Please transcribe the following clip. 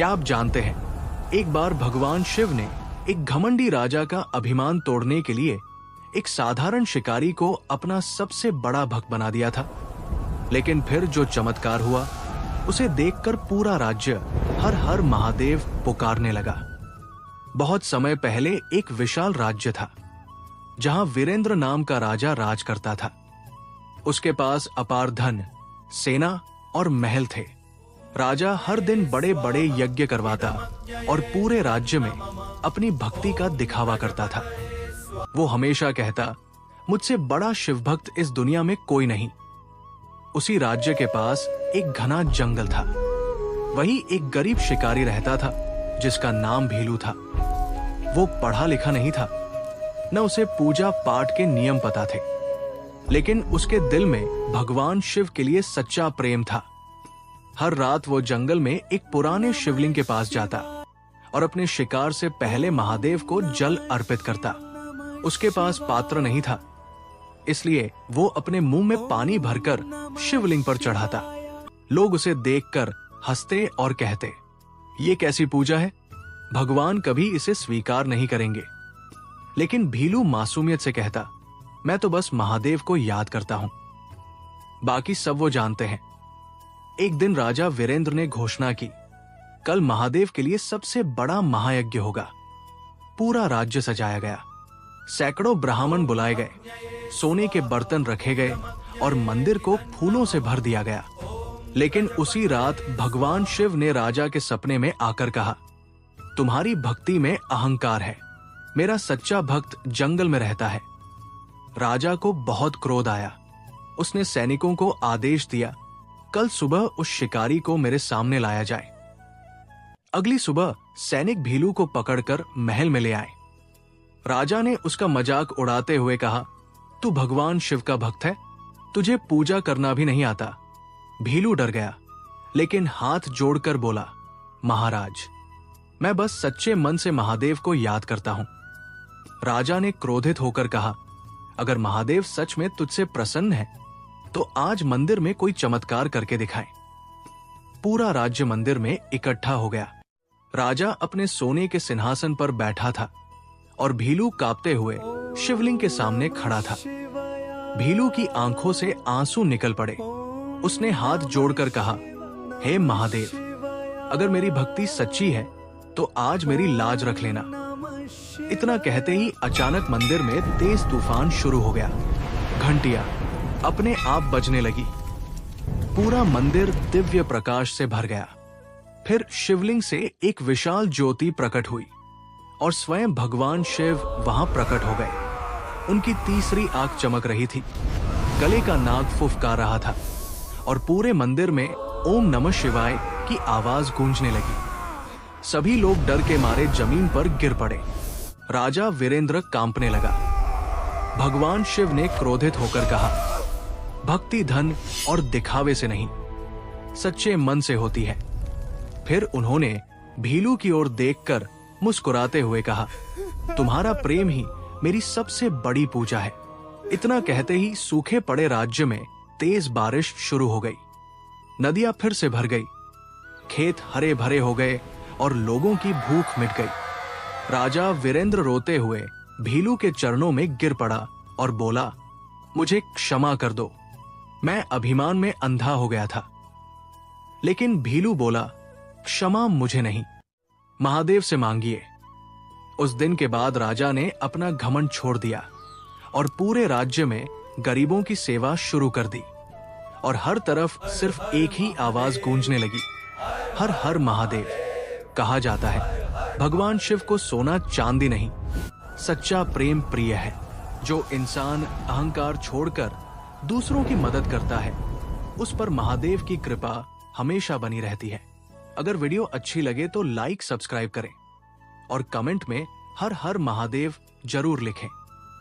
क्या आप जानते हैं, एक बार भगवान शिव ने एक घमंडी राजा का अभिमान तोड़ने के लिए एक साधारण शिकारी को अपना सबसे बड़ा भक्त बना दिया था। लेकिन फिर जो चमत्कार हुआ, उसे देखकर पूरा राज्य हर हर महादेव पुकारने लगा। बहुत समय पहले एक विशाल राज्य था, जहां वीरेंद्र नाम का राजा राज करता था। उसके पास अपार धन, सेना और महल थे। राजा हर दिन बड़े बड़े यज्ञ करवाता और पूरे राज्य में अपनी भक्ति का दिखावा करता था। वो हमेशा कहता, मुझसे बड़ा शिव भक्त इस दुनिया में कोई नहीं। उसी राज्य के पास एक घना जंगल था। वहीं एक गरीब शिकारी रहता था, जिसका नाम भीलू था। वो पढ़ा लिखा नहीं था, न उसे पूजा पाठ के नियम पता थे, लेकिन उसके दिल में भगवान शिव के लिए सच्चा प्रेम था। हर रात वो जंगल में एक पुराने शिवलिंग के पास जाता और अपने शिकार से पहले महादेव को जल अर्पित करता। उसके पास पात्र नहीं था, इसलिए वो अपने मुंह में पानी भरकर शिवलिंग पर चढ़ाता। लोग उसे देखकर हंसते और कहते, ये कैसी पूजा है, भगवान कभी इसे स्वीकार नहीं करेंगे। लेकिन भीलू मासूमियत से कहता, मैं तो बस महादेव को याद करता हूं। बाकी सब वो जानते हैं। एक दिन राजा वीरेंद्र ने घोषणा की, कल महादेव के लिए सबसे बड़ा महायज्ञ होगा। पूरा राज्य सजाया गया, सैकड़ों ब्राह्मण बुलाए गए, सोने के बर्तन रखे गए और मंदिर को फूलों से भर दिया गया। लेकिन उसी रात भगवान शिव ने राजा के सपने में आकर कहा, तुम्हारी भक्ति में अहंकार है, मेरा सच्चा भक्त जंगल में रहता है। राजा को बहुत क्रोध आया। उसने सैनिकों को आदेश दिया, कल सुबह उस शिकारी को मेरे सामने लाया जाए। अगली सुबह सैनिक भीलू को पकड़कर महल में ले आए। राजा ने उसका मजाक उड़ाते हुए कहा, तू भगवान शिव का भक्त है, तुझे पूजा करना भी नहीं आता। भीलू डर गया, लेकिन हाथ जोड़कर बोला, महाराज, मैं बस सच्चे मन से महादेव को याद करता हूं। राजा ने क्रोधित होकर कहा, अगर महादेव सच में तुझसे प्रसन्न है तो आज मंदिर में कोई चमत्कार करके दिखाए। पूरा राज्य मंदिर में इकट्ठा हो गया। राजा अपने सोने के सिंहासन पर बैठा था और भीलू कांपते हुए शिवलिंग के सामने खड़ा था। भीलू की आंखों से आंसू निकल पड़े। उसने हाथ जोड़कर कहा, हे महादेव, अगर मेरी भक्ति सच्ची है तो आज मेरी लाज रख लेना। इतना कहते ही अचानक मंदिर में तेज तूफान शुरू हो गया। घंटियां अपने आप बजने लगी। पूरा मंदिर दिव्य प्रकाश से भर गया। फिर शिवलिंग से एक विशाल ज्योति प्रकट हुई और स्वयं भगवान शिव वहां प्रकट हो गए। उनकी तीसरी आंख चमक रही थी, गले का नाग फुफकार रहा था और पूरे मंदिर में ओम नमः शिवाय की आवाज गूंजने लगी। सभी लोग डर के मारे जमीन पर गिर पड़े। राजा वीरेंद्र कांपने लगा। भगवान शिव ने क्रोधित होकर कहा, भक्ति धन और दिखावे से नहीं, सच्चे मन से होती है। फिर उन्होंने भीलू की ओर देखकर मुस्कुराते हुए कहा, तुम्हारा प्रेम ही मेरी सबसे बड़ी पूजा है। इतना कहते ही सूखे पड़े राज्य में तेज बारिश शुरू हो गई। नदियां फिर से भर गई, खेत हरे भरे हो गए और लोगों की भूख मिट गई। राजा वीरेंद्र रोते हुए भीलू के चरणों में गिर पड़ा और बोला, मुझे क्षमा कर दो, मैं अभिमान में अंधा हो गया था। लेकिन भीलू बोला, क्षमा मुझे नहीं, महादेव से मांगिए। उस दिन के बाद राजा ने अपना घमंड छोड़ दिया और पूरे राज्य में गरीबों की सेवा शुरू कर दी और हर तरफ सिर्फ एक ही आवाज गूंजने लगी, हर हर महादेव। कहा जाता है, भगवान शिव को सोना चांदी नहीं, सच्चा प्रेम प्रिय है। जो इंसान अहंकार छोड़कर दूसरों की मदद करता है, उस पर महादेव की कृपा हमेशा बनी रहती है। अगर वीडियो अच्छी लगे तो लाइक, सब्सक्राइब करें और कमेंट में हर हर महादेव जरूर लिखें।